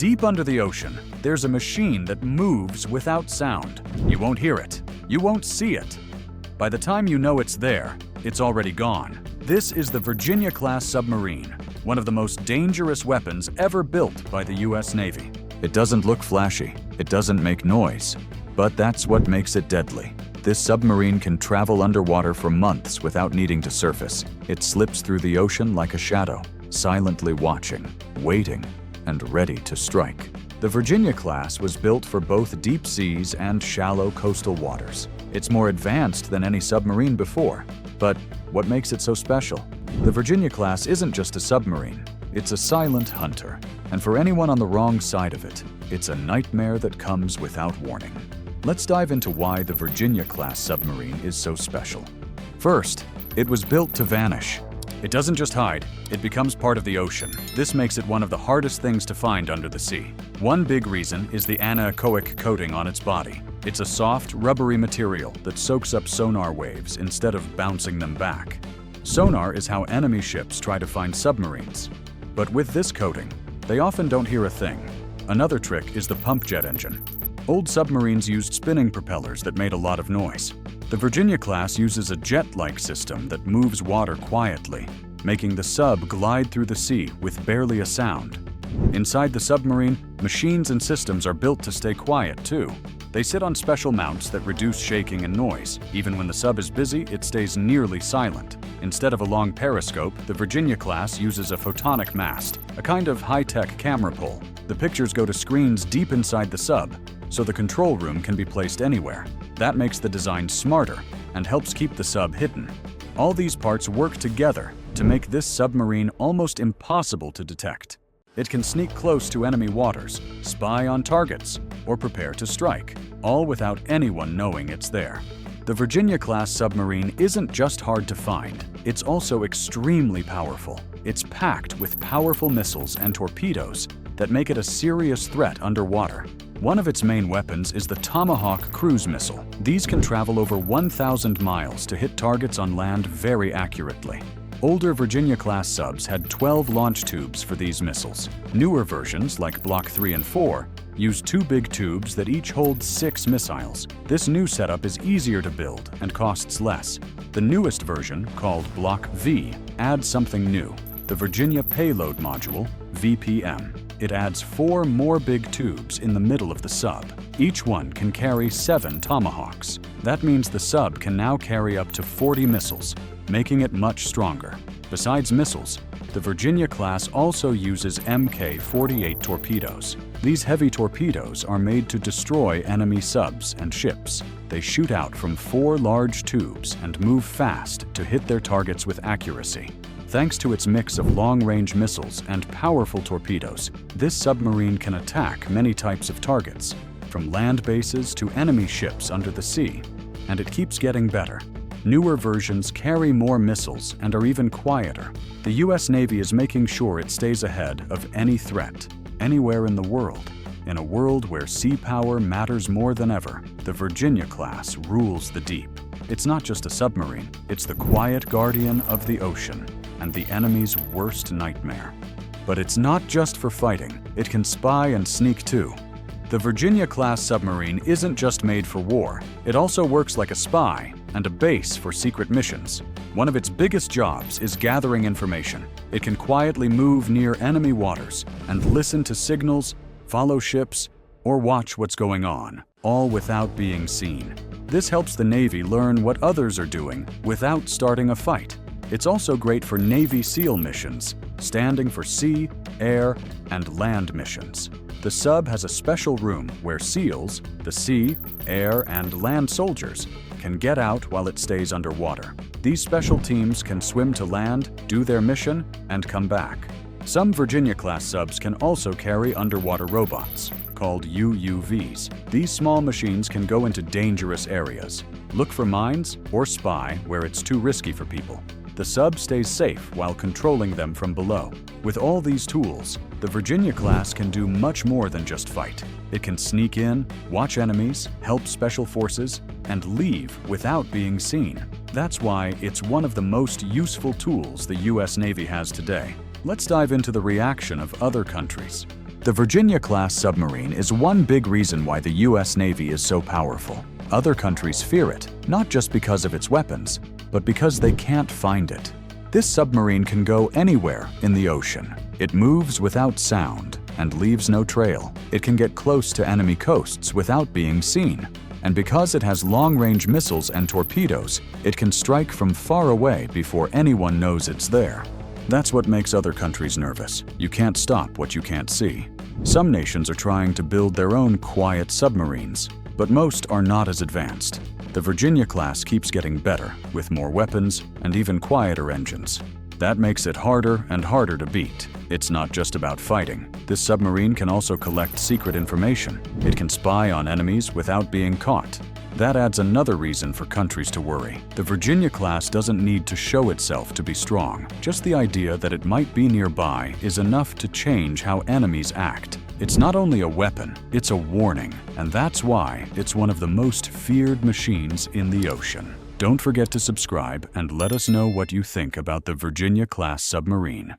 Deep under the ocean, there's a machine that moves without sound. You won't hear it. You won't see it. By the time you know it's there, it's already gone. This is the Virginia-class submarine, one of the most dangerous weapons ever built by the U.S. Navy. It doesn't look flashy, it doesn't make noise, but that's what makes it deadly. This submarine can travel underwater for months without needing to surface. It slips through the ocean like a shadow, silently watching, waiting, and ready to strike. The Virginia-class was built for both deep seas and shallow coastal waters. It's more advanced than any submarine before. But what makes it so special? The Virginia-class isn't just a submarine. It's a silent hunter. And for anyone on the wrong side of it, it's a nightmare that comes without warning. Let's dive into why the Virginia-class submarine is so special. First, it was built to vanish. It doesn't just hide, it becomes part of the ocean. This makes it one of the hardest things to find under the sea. One big reason is the anechoic coating on its body. It's a soft, rubbery material that soaks up sonar waves instead of bouncing them back. Sonar is how enemy ships try to find submarines. But with this coating, they often don't hear a thing. Another trick is the pump jet engine. Old submarines used spinning propellers that made a lot of noise. The Virginia-class uses a jet-like system that moves water quietly, making the sub glide through the sea with barely a sound. Inside the submarine, machines and systems are built to stay quiet too. They sit on special mounts that reduce shaking and noise. Even when the sub is busy, it stays nearly silent. Instead of a long periscope, the Virginia-class uses a photonic mast, a kind of high-tech camera pole. The pictures go to screens deep inside the sub, so the control room can be placed anywhere. That makes the design smarter and helps keep the sub hidden. All these parts work together to make this submarine almost impossible to detect. It can sneak close to enemy waters, spy on targets, or prepare to strike, all without anyone knowing it's there. The Virginia-class submarine isn't just hard to find, it's also extremely powerful. It's packed with powerful missiles and torpedoes that make it a serious threat underwater. One of its main weapons is the Tomahawk cruise missile. These can travel over 1,000 miles to hit targets on land very accurately. Older Virginia-class subs had 12 launch tubes for these missiles. Newer versions, like Block 3 and 4, use 2 big tubes that each hold 6 missiles. This new setup is easier to build and costs less. The newest version, called Block V, adds something new: the Virginia Payload Module, VPM. It adds 4 more big tubes in the middle of the sub. Each one can carry 7 Tomahawks. That means the sub can now carry up to 40 missiles, making it much stronger. Besides missiles, the Virginia-class also uses Mk-48 torpedoes. These heavy torpedoes are made to destroy enemy subs and ships. They shoot out from 4 large tubes and move fast to hit their targets with accuracy. Thanks to its mix of long-range missiles and powerful torpedoes, this submarine can attack many types of targets, from land bases to enemy ships under the sea. And it keeps getting better. Newer versions carry more missiles and are even quieter. The U.S. Navy is making sure it stays ahead of any threat, anywhere in the world. In a world where sea power matters more than ever, the Virginia-class rules the deep. It's not just a submarine, it's the quiet guardian of the ocean and the enemy's worst nightmare. But it's not just for fighting, it can spy and sneak too. The Virginia-class submarine isn't just made for war, it also works like a spy and a base for secret missions. One of its biggest jobs is gathering information. It can quietly move near enemy waters and listen to signals, follow ships, or watch what's going on, all without being seen. This helps the Navy learn what others are doing without starting a fight. It's also great for Navy SEAL missions, standing for sea, air, and land missions. The sub has a special room where SEALs, the sea, air, and land soldiers, can get out while it stays underwater. These special teams can swim to land, do their mission, and come back. Some Virginia-class subs can also carry underwater robots, called UUVs. These small machines can go into dangerous areas, look for mines, or spy where it's too risky for people. The sub stays safe while controlling them from below. With all these tools, the Virginia-class can do much more than just fight. It can sneak in, watch enemies, help special forces, and leave without being seen. That's why it's one of the most useful tools the U.S. Navy has today. Let's dive into the reaction of other countries. The Virginia-class submarine is one big reason why the U.S. Navy is so powerful. Other countries fear it, not just because of its weapons, but because they can't find it. This submarine can go anywhere in the ocean. It moves without sound and leaves no trail. It can get close to enemy coasts without being seen. And because it has long-range missiles and torpedoes, it can strike from far away before anyone knows it's there. That's what makes other countries nervous. You can't stop what you can't see. Some nations are trying to build their own quiet submarines, but most are not as advanced. The Virginia class keeps getting better, with more weapons and even quieter engines. That makes it harder and harder to beat. It's not just about fighting. This submarine can also collect secret information. It can spy on enemies without being caught. That adds another reason for countries to worry. The Virginia class doesn't need to show itself to be strong. Just the idea that it might be nearby is enough to change how enemies act. It's not only a weapon, it's a warning, and that's why it's one of the most feared machines in the ocean. Don't forget to subscribe and let us know what you think about the Virginia-class submarine.